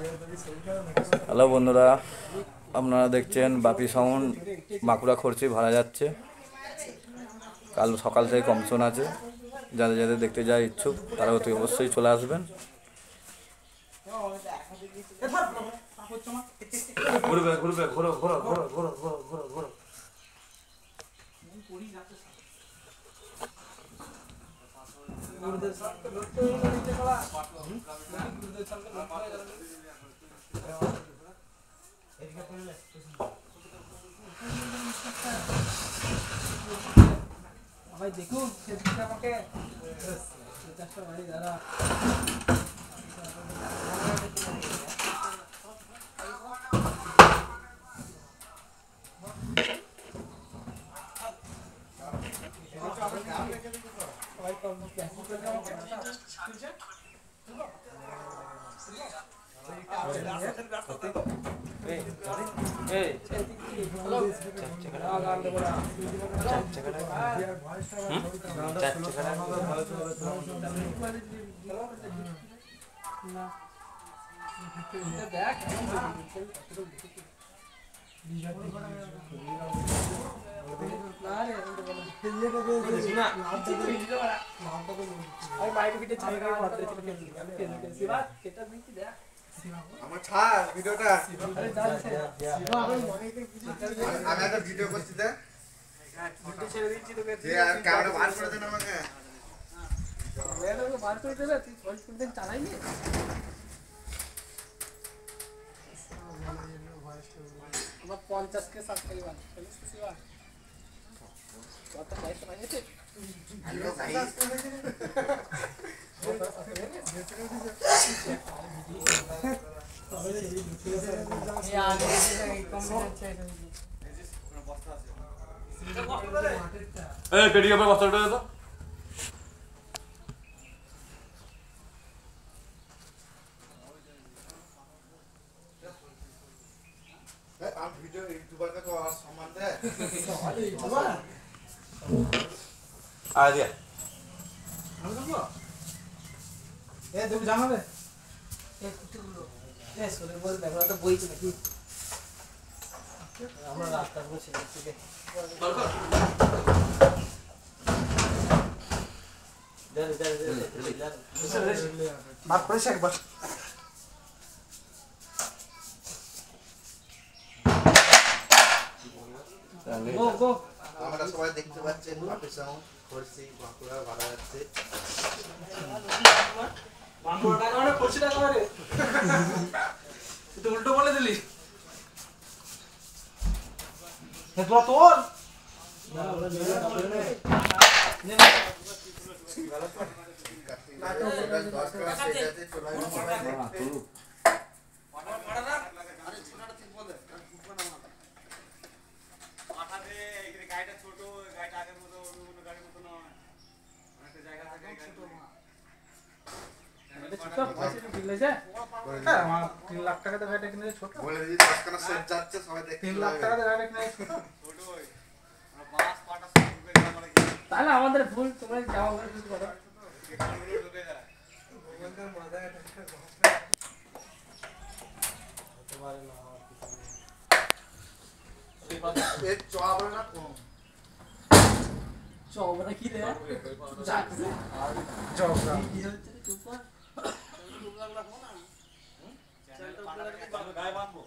Hello বন্ধুরা, আপনারা দেখছেন বাপি সাউন্ড বাঁকুড়া খরচি ভাড়া যাচ্ছে। কাল সকাল থেকে কমিশন আছে, যাদের যাদের দেখতে যায় ইচ্ছুক তারা অতি অবশ্যই চলে আসবেন। ঘুরবে ঘুরবে ঘোরো ঘোরো ঘোরো ঘোরো ঘোরো ঘোরো ঘোরো। ভাই দেখুন সেদিকে আমাকে ভাই দাঁড়া আমার ছাড় ভিডিওটা আমি একটা ভিডিও করছি দে ছেড়ে দিচ্ছি তোকে যে আর ক্যামেরা বার করে দেন আমাকে বার করে দেবে তুই ফল্ট করে দিন চালাইনি আমার 50 কে সাবস্ক্রাইবার 40 কে সেবা কত পয়সা পাইছে হ্যালো ভাই পেটিকে বস্তাটা দে তো। आप वीडियो यूट्यूबर का तो सम्मान दे आ दिया এ তুমি জানাবে এ কুটুগুলো এ সোলে বল দেখো তো বইছে নাকি আমরা রাস্তা বসে যাচ্ছি দে মার করে একবার গো গো আমরা সবাই দেখতে পাচ্ছেন বাপি সাউন্ড খরচি বাঁকুড়া ভাড়া যাচ্ছে বাঁকুড়া মানে খরচি টাকা রে তুই তো উল্টো বলে দিলি হে তোরা তোর $3 লাখ টাকা গাড়িটা কিনে ছোট বলে দিই 10 খানা সেট যাচ্ছে সবাই দেখতে 3 লাখ টাকা গাড়িটা কিনে ছোট তাহলে আমাদের ভুল তোমরা যাও করে কিছু করো এ চওড়া না কম চওড়া কি রে যাচ্ছে চওড়া কি হচ্ছে চুপ কর গায়ে বাঁধবো